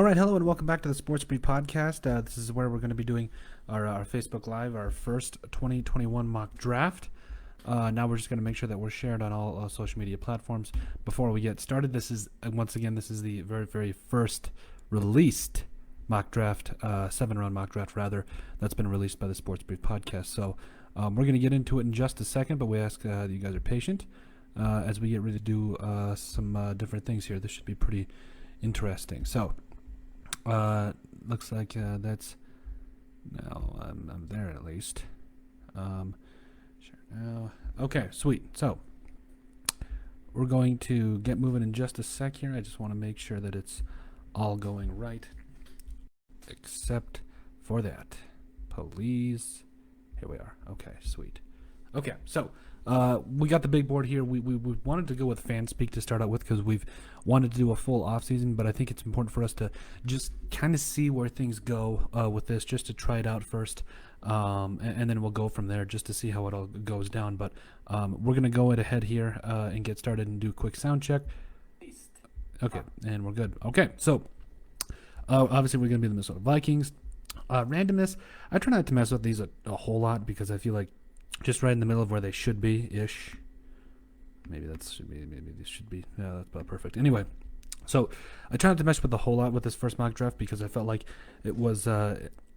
right, hello and welcome back to the Sports Brief Podcast. This is where we're going to be doing our Facebook Live, our first 2021 mock draft. Now we're just going to make sure that we're shared on all social media platforms. Before we get started, this is the very, very first released mock draft, 7-round mock draft rather, that's been released by the Sports Brief Podcast. So we're going to get into it in just a second, but we ask that you guys are patient as we get ready to do some different things here. This should be pretty interesting. So looks like that's now I'm there at least. Sure now. Okay, sweet. So we're going to get moving in just a sec here. I just want to make sure that it's all going right, except for that. Please. Here we are. Okay, sweet. Okay, so we got the big board here. We wanted to go with FanSpeak to start out with because we've wanted to do a full off season, but I think it's important for us to just kind of see where things go with this, just to try it out first, and then we'll go from there just to see how it all goes down. But we're going to go ahead here and get started and do a quick sound check. Okay, and we're good. Okay, so obviously we're going to be the Minnesota Vikings. Randomness, I try not to mess with these a whole lot because I feel like just right in the middle of where they should be ish. Maybe this should be. Yeah, that's about perfect. Anyway, so I try not to mess with a whole lot with this first mock draft because I felt like it was.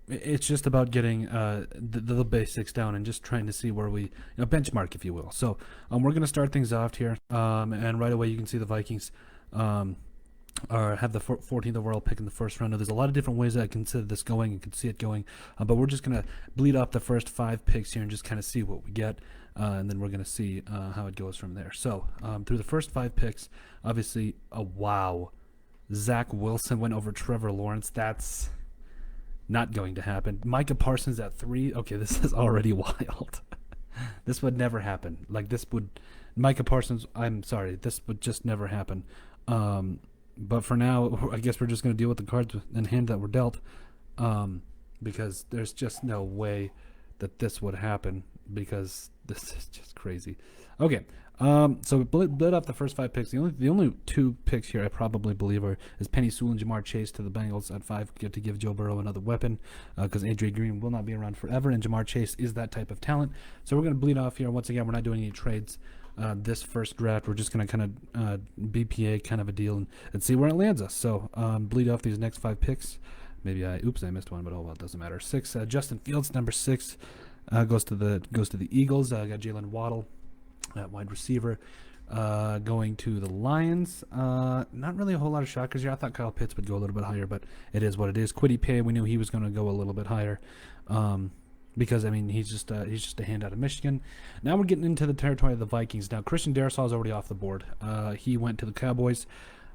It's just about getting the basics down and just trying to see where we benchmark, if you will. So we're going to start things off here, and right away you can see the Vikings have the 14th overall pick in the first round. Now, there's a lot of different ways that I consider this going and can see it going, but we're just going to bleed off the first 5 picks here and just kind of see what we get, and then we're going to see how it goes from there. So through the first 5 picks, obviously, wow, Zach Wilson went over Trevor Lawrence. That's not going to happen. Micah Parsons at 3. Okay, this is already wild. This would never happen. Micah Parsons, I'm sorry, this would just never happen. But for now, I guess we're just going to deal with the cards in hand that were dealt, because there's just no way that this would happen because this is just crazy. Okay, so we bled up the first 5 picks. The only 2 picks here I probably believe is Penny Sewell and Jamar Chase to the Bengals at 5, get to give Joe Burrow another weapon because A.J. Green will not be around forever, and Jamar Chase is that type of talent. So we're going to bleed off here. Once again, we're not doing any trades. This first draft, we're just going to kind of BPA kind of a deal and see where it lands us. So bleed off these next 5 picks. Maybe I missed one, but oh well, it doesn't matter. 6, Justin Fields, number 6, goes to the Eagles. Got Jalen Waddle at wide receiver. Going to the Lions. Not really a whole lot of shockers here. I thought Kyle Pitts would go a little bit higher, but it is what it is. Kwity Paye, we knew he was going to go a little bit higher. Because he's just a hand out of Michigan. Now we're getting into the territory of the Vikings. Now Christian Darrisaw is already off the board. He went to the Cowboys.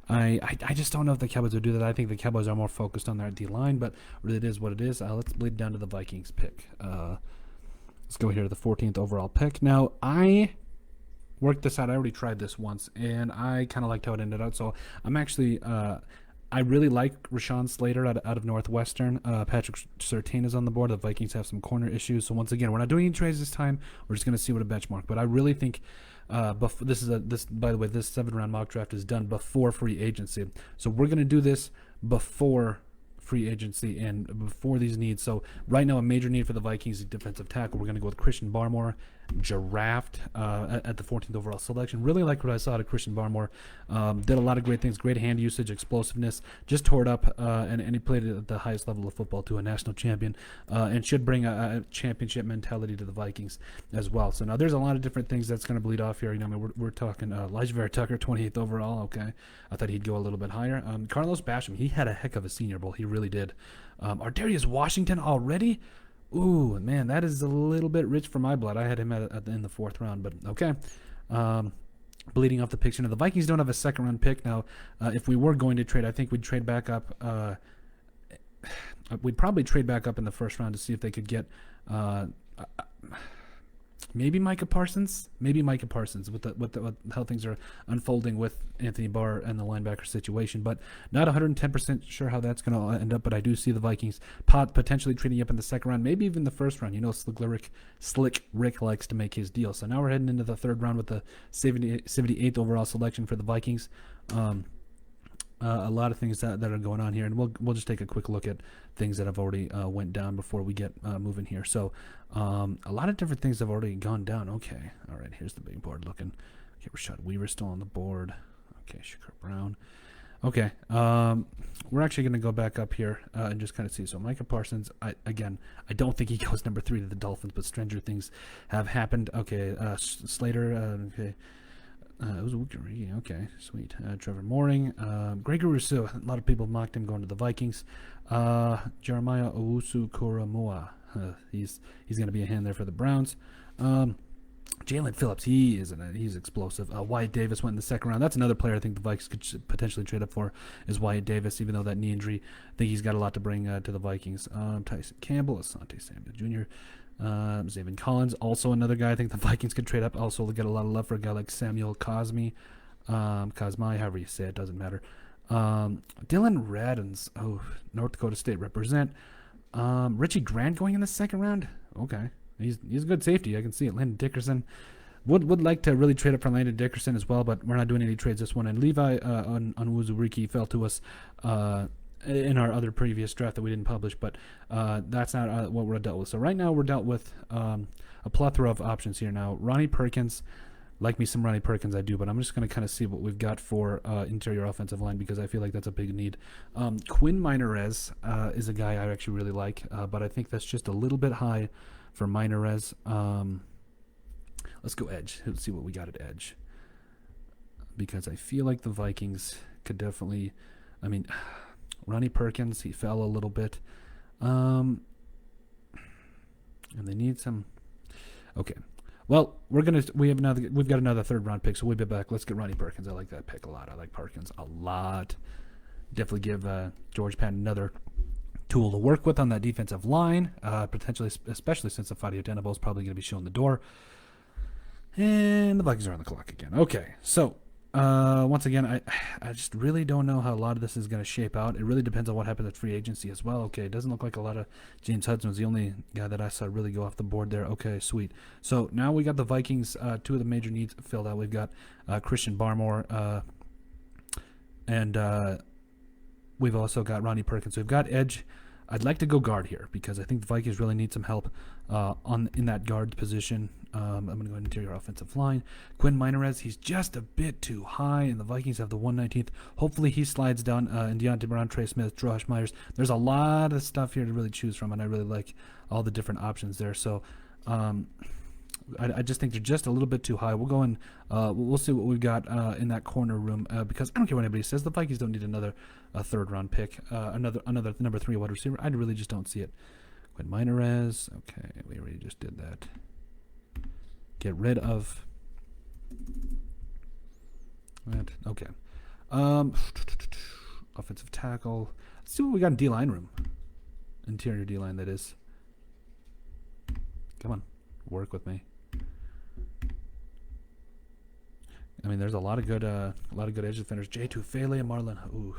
I just don't know if the Cowboys would do that. I think the Cowboys are more focused on their D line, but it is what it is. Let's bleed down to the Vikings pick. Let's go here to the 14th overall pick. Now I worked this out. I already tried this once, and I kind of liked how it ended out. So I'm actually. I really like Rashawn Slater out of Northwestern. Patrick Surtain is on the board. The Vikings have some corner issues. So once again, we're not doing any trades this time. We're just going to see what a benchmark. But I really think by the way, this 7-round mock draft is done before free agency. So we're going to do this before free agency and before these needs. So right now, a major need for the Vikings is defensive tackle. We're going to go with Christian Barmore, draft at the 14th overall selection. Really like what I saw out of Christian Barmore. Did a lot of great things, great hand usage, explosiveness, just tore it up, and he played at the highest level of football to a national champion, and should bring a championship mentality to the Vikings as well. So now there's a lot of different things that's going to bleed off here. We're talking Elijah Vera Tucker, 28th overall. Okay, I thought he'd go a little bit higher. Carlos Basham, he had a heck of a Senior Bowl. He really did. Ardarius Washington already. Ooh, man, that is a little bit rich for my blood. I had him in the 4th round, but okay. Bleeding off the picks. The Vikings don't have a 2nd-round pick. Now, if we were going to trade, I think we'd trade back up. We'd probably trade back up in the 1st round to see if they could get maybe Micah Parsons. With how things are unfolding with Anthony Barr and the linebacker situation, but not 110% sure how that's going to end up. But I do see the Vikings potentially trading up in the 2nd round, maybe even the 1st round. Slick Rick likes to make his deal. So now we're heading into the 3rd round with the 78th overall selection for the Vikings. a lot of things that are going on here, and we'll just take a quick look at things that have already went down before we get moving here. So a lot of different things have already gone down. Okay, all right, here's the big board looking. Okay, Rashad Weaver still on the board. Okay, Shakur Brown. Okay, we're actually going to go back up here and just kind of see. So Micah Parsons, I don't think he goes number 3 to the Dolphins, but stranger things have happened. Okay, Slater, okay. It was okay, sweet. Trevor Mooring, Gregory Rousseau. A lot of people mocked him going to the Vikings. Jeremiah Owusu-Koramoah. He's going to be a hand there for the Browns. Jalen Phillips, he's explosive. Wyatt Davis went in the second round. That's another player I think the Vikings could potentially trade up for, is Wyatt Davis, even though that knee injury, I think he's got a lot to bring to the Vikings. Tyson Campbell, Asante Samuel Jr., Zaven Collins, also another guy I think the Vikings could trade up. Also get a lot of love for a guy like Samuel Cosmi, however you say it, doesn't matter. Dylan Radins, North Dakota State represent. Richie Grant going in the second round. Okay, he's a good safety. I can see it. Landon Dickerson would like to really trade up for Landon Dickerson as well, but we're not doing any trades this one. And Levi Onwuzurike fell to us in our other previous draft that we didn't publish, but that's not what we're dealt with. So right now we're dealt with a plethora of options here. Now Ronnie Perkins, like me some Ronnie Perkins, I do, but I'm just going to kind of see what we've got for interior offensive line, because I feel like that's a big need. Quinn Minarez is a guy I actually really like, but I think that's just a little bit high for Minarez. Let's go edge. Let's see what we got at edge, because I feel like the Vikings could definitely, Ronnie Perkins, he fell a little bit. And they need some. Okay. Well, we've got another third round pick, so we'll be back. Let's get Ronnie Perkins. I like that pick a lot. I like Perkins a lot. Definitely give George Patton another tool to work with on that defensive line, potentially, especially since the Fadio Denabo is probably going to be showing the door. And the Vikings are on the clock again. Okay, so once again, I just really don't know how a lot of this is going to shape out. It really depends on what happens at free agency as well. Okay, it doesn't look like a lot of James Hudson was the only guy that I saw really go off the board there. Okay, sweet. So now we got the Vikings, 2 of the major needs filled out. We've got Christian Barmore, and we've also got Ronnie Perkins. So we've got edge. I'd like to go guard here because I think the Vikings really need some help in that guard position. I'm going to go interior offensive line. Quinn Minarez, he's just a bit too high, and the Vikings have the 119th. Hopefully he slides down. And Deontay Brown, Trey Smith, Josh Myers. There's a lot of stuff here to really choose from, and I really like all the different options there. So I just think they're just a little bit too high. We'll go in. We'll see what we've got in that corner room because I don't care what anybody says. The Vikings don't need another third round pick, another number 3 wide receiver. I really just don't see it. Quinn Minarez. Okay, we already just did that. Get rid of that. Okay. Offensive tackle. Let's see what we got in D-line room. Interior D-line, that is. Come on. Work with me. There's a lot of good edge defenders. Jay Tufele and Marlon. Ooh.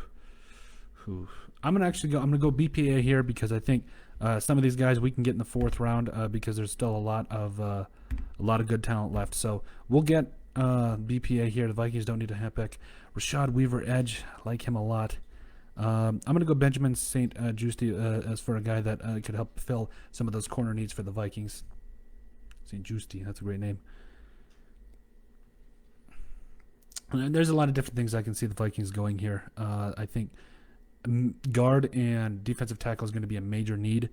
I'm gonna go BPA here because I think some of these guys we can get in the 4th round because there's still a lot of good talent left. So we'll get BPA here. The Vikings don't need a hand pick. Rashad Weaver, edge, like him a lot. I'm gonna go Benjamin St. Juste as for a guy that could help fill some of those corner needs for the Vikings. St. Juste, that's a great name. And there's a lot of different things I can see the Vikings going here. I think guard and defensive tackle is going to be a major need.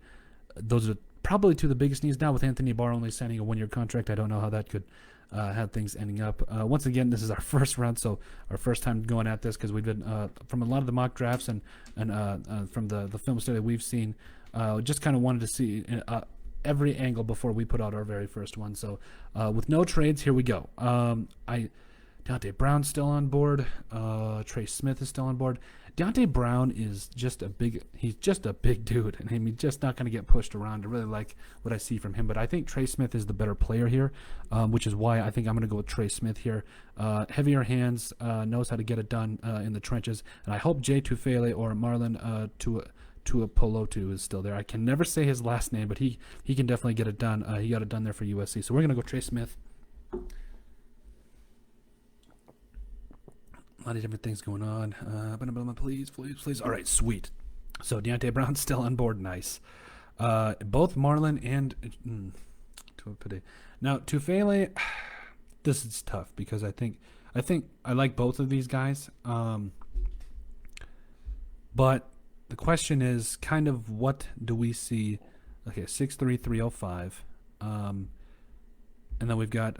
Those are probably 2 of the biggest needs now with Anthony Barr only signing a 1-year contract. I don't know how that could have things ending up. Once again, this is our first round, so our first time going at this because we've been from a lot of the mock drafts and from the film study we've seen, just kind of wanted to see every angle before we put out our very first one. So with no trades, here we go. Deontay Brown's still on board. Trey Smith is still on board. Deontay Brown is he's just a big dude, and he's just not going to get pushed around. I really like what I see from him, but I think Trey Smith is the better player here, which is why I think I'm going to go with Trey Smith here. Heavier hands, knows how to get it done in the trenches, and I hope Jay Tufele or Marlon Tuapolotu is still there. I can never say his last name, but he can definitely get it done. He got it done there for USC, so we're going to go Trey Smith. A lot of different things going on. Please. All right, sweet. So Deontay Brown's still on board. Nice. Both Marlon and now Tufele. This is tough because I think I like both of these guys. But the question is kind of what do we see? Okay, 6'3", 305. And then we've got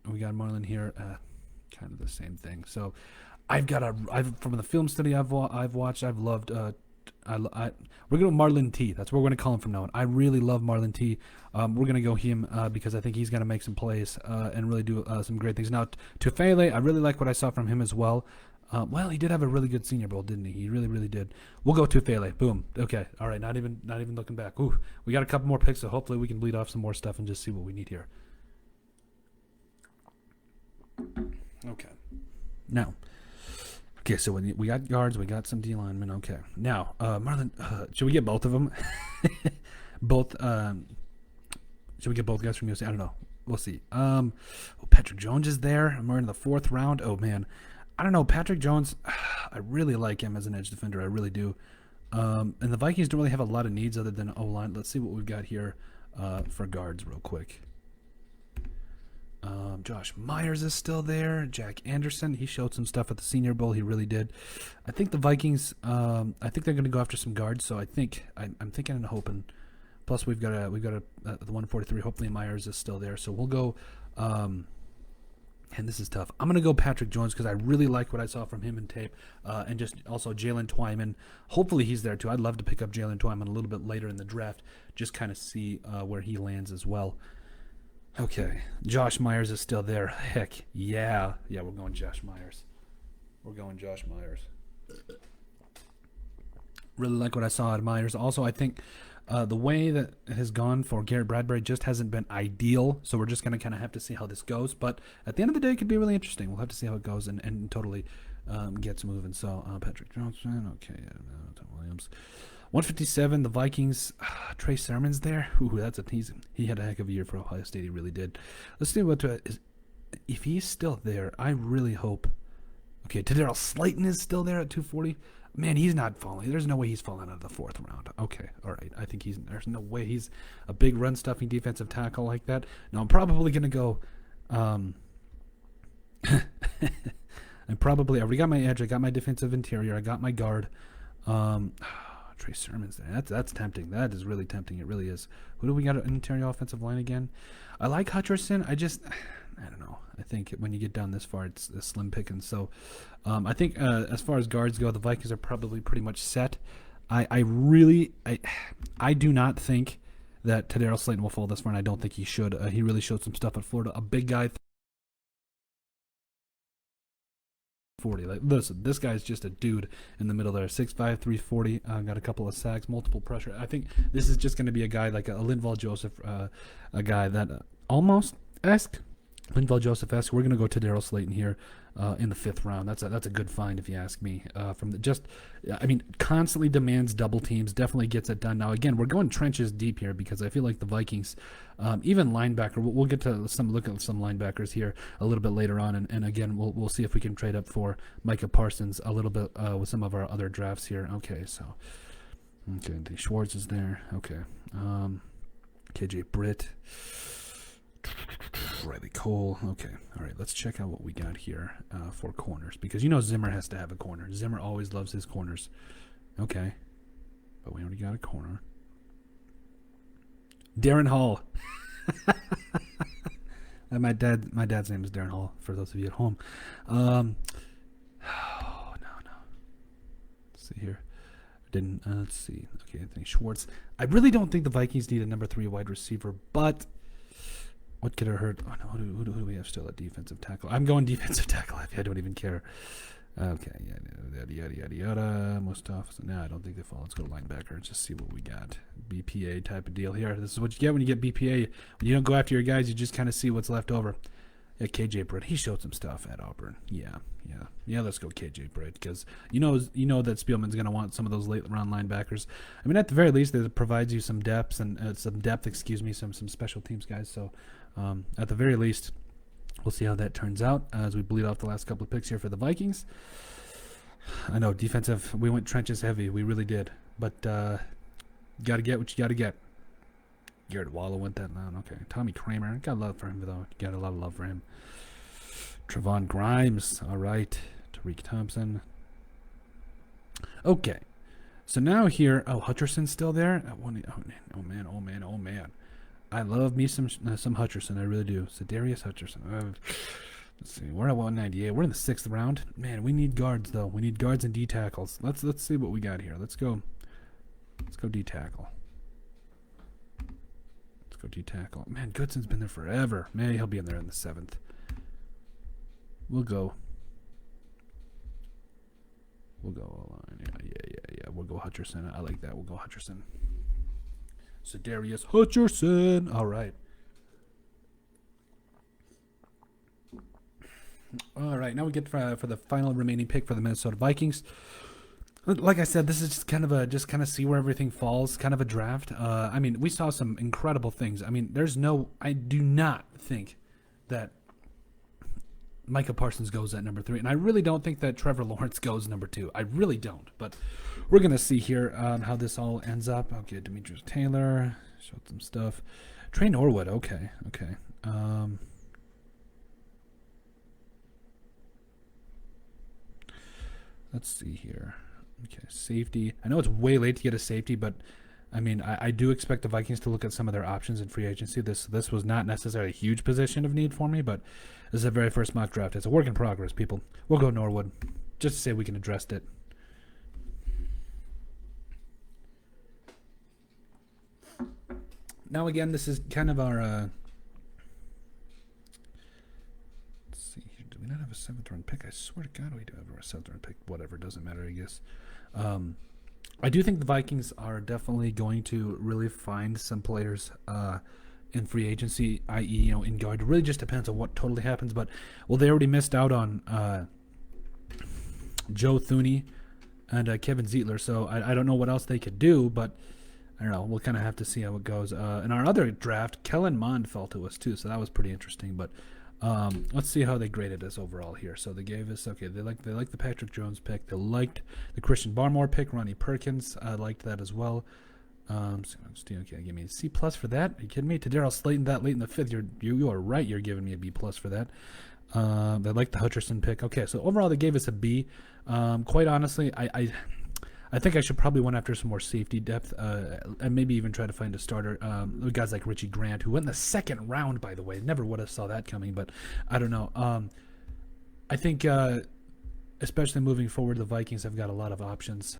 Marlon here, kind of the same thing. So I've from the film study I've watched, I've loved. We're going to Marlon T. That's what we're going to call him from now on. I really love Marlon T. We're going to go him because I think he's going to make some plays and really do some great things. Now, Tufele, I really like what I saw from him as well. Well, he did have a really good Senior Bowl, didn't he? He really, really did. We'll go Tufele. Boom. Okay. All right. Not even looking back. Ooh, we got a couple more picks, so hopefully we can bleed off some more stuff and just see what we need here. Okay. Now. Okay, so when we got guards, we got some D linemen. Okay, now Marlon, should we get both of them? Both. Should we get both guys from USA? I don't know. We'll see. Patrick Jones is there. We're in the 4th round. Oh man, I don't know. Patrick Jones, I really like him as an edge defender. I really do. And the Vikings don't really have a lot of needs other than O-line. Let's see what we've got here for guards real quick. Josh Myers is still there. Jack Anderson, he showed some stuff at the Senior Bowl. He really did. I think the Vikings, I think they're going to go after some guards. So I'm thinking and hoping. Plus we've got the 143. Hopefully Myers is still there. So we'll go. And this is tough. I'm going to go Patrick Jones because I really like what I saw from him in tape. And just also Jalen Twyman. Hopefully he's there too. I'd love to pick up Jalen Twyman a little bit later in the draft. Just kind of see where he lands as well. Okay, Josh Myers is still there. Heck, yeah. Yeah, we're going Josh Myers. Really like what I saw at Myers. Also, I think the way that it has gone for Garrett Bradbury just hasn't been ideal, so we're just going to kind of have to see how this goes. But at the end of the day, it could be really interesting. We'll have to see how it goes and totally gets moving. So, Patrick Johnson, okay, Tom Williams. 157, the Vikings. Trey Sermon's there. Ooh, that's a teasing. He had a heck of a year for Ohio State. He really did. Let's see what if he's still there. I really hope. Okay, Tadarius Slayton is still there at 240. Man, he's not falling. There's no way he's falling out of the 4th round. Okay, all right. I think there's no way he's a big run stuffing defensive tackle like that. Now I'm probably gonna go. I already got my edge. I got my defensive interior. I got my guard. Trey Sermon's there. That's tempting. That is really tempting. It really is. Who do we got an interior offensive line again? I like Hutcherson. I don't know. I think when you get down this far, it's a slim pickings. So I think as far as guards go, the Vikings are probably pretty much set. I do not think that Tadarius Slayton will fall this far, and I don't think he should. He really showed some stuff at Florida. A big guy. 40. Like, listen, this guy's just a dude in the middle there. 6'5", 340. Got a couple of sacks, multiple pressure. I think this is just going to be a guy like a Linval Joseph, a guy that almost esque. Linval Joseph-esque. We're going to go to Tadarius Slayton here in the 5th round. That's a good find if you ask me. Constantly demands double teams. Definitely gets it done. Now again, we're going trenches deep here because I feel like the Vikings, even linebacker. We'll get to look at some linebackers here a little bit later on, and again we'll see if we can trade up for Micah Parsons a little bit with some of our other drafts here. Okay, the Schwartz is there. Okay, KJ Britt. Riley Cole. Okay. All right. Let's check out what we got here for corners because Zimmer has to have a corner. Zimmer always loves his corners. Okay. But we already got a corner. Darren Hall. My dad's name is Darren Hall for those of you at home. No. Let's see here. Let's see. Okay. Anthony Schwartz. I really don't think the Vikings need a number 3 wide receiver, but what could have hurt? Oh no, who do we have still at defensive tackle? I'm going defensive tackle. I don't even care. Okay, yada. Mustafa. No, I don't think they fall. Let's go to linebacker. Just see what we got. BPA type of deal here. This is what you get when you get BPA. When you don't go after your guys, you just kind of see what's left over. Yeah, KJ Britt. He showed some stuff at Auburn. Yeah. Let's go KJ Britt because you know that Spielman's going to want some of those late round linebackers. I mean, at the very least, it provides you some depth some special teams guys. So, at the very least, We'll see how that turns out as we bleed off the last couple of picks here for the Vikings. I know, defensive, we went trenches heavy. We really did. But got to get what you got to get. Garrett Waller went that down. Okay. Tommy Kramer. Got love for him, though. Got a lot of love for him. Trevon Grimes. All right. Tariq Thompson. Okay. So now here. Oh, Hutcherson's still there? Oh, man. I love me some Hutcherson. I really do. So Darius Hutcherson. Let's see. We're at 198. We're in the 6th round. Man, we need guards, though. We need guards and D tackles. Let's see what we got here. Let's go D tackle. Let's go D tackle. Man, Goodson's been there forever. Maybe he'll be in there in the 7th. We'll go. Yeah. We'll go Hutcherson. I like that. We'll go Hutcherson. So Darius Hutcherson. All right. All right. Now we get for the final remaining pick for the Minnesota Vikings. Like I said, this is just kind of see where everything falls, kind of a draft. I mean, we saw some incredible things. I mean, I do not think that Micah Parsons goes at number 3, and I really don't think that Trevor Lawrence goes number 2. I really don't, but we're gonna see here how this all ends up. Okay, Demetrius Taylor showed some stuff. Trey Norwood, okay. Let's see here. Okay, safety. I know it's way late to get a safety, but I mean, I do expect the Vikings to look at some of their options in free agency. This was not necessarily a huge position of need for me, but this is the very first mock draft. It's a work in progress, people. We'll go Norwood, just to say we can address it. Now, again, this is kind of our... let's see here. Do we not have a 7th round pick? I swear to God we do have a 7th round pick. Whatever, doesn't matter, I guess. I do think the Vikings are definitely going to really find some players in free agency, i.e., in guard. It really just depends on what totally happens. But, well, they already missed out on Joe Thuney and Kevin Zeitler, so I don't know what else they could do, but I don't know. We'll kind of have to see how it goes. In our other draft, Kellen Mond fell to us, too, so that was pretty interesting. But let's see how they graded us overall here. So they gave us, okay, they liked the Patrick Jones pick. They liked the Christian Barmore pick, Ronnie Perkins. I liked that as well. Okay, give me a C+ for that. Are you kidding me? To Darryl Slayton that late in the 5th, you are right. You're giving me a B+ for that. They liked the Hutcherson pick. Okay, so overall they gave us a B. Quite honestly, I think I should probably went after some more safety depth and maybe even try to find a starter. Guys like Richie Grant, who went in the 2nd round, by the way. Never would have saw that coming, but I don't know. I think, especially moving forward, the Vikings have got a lot of options.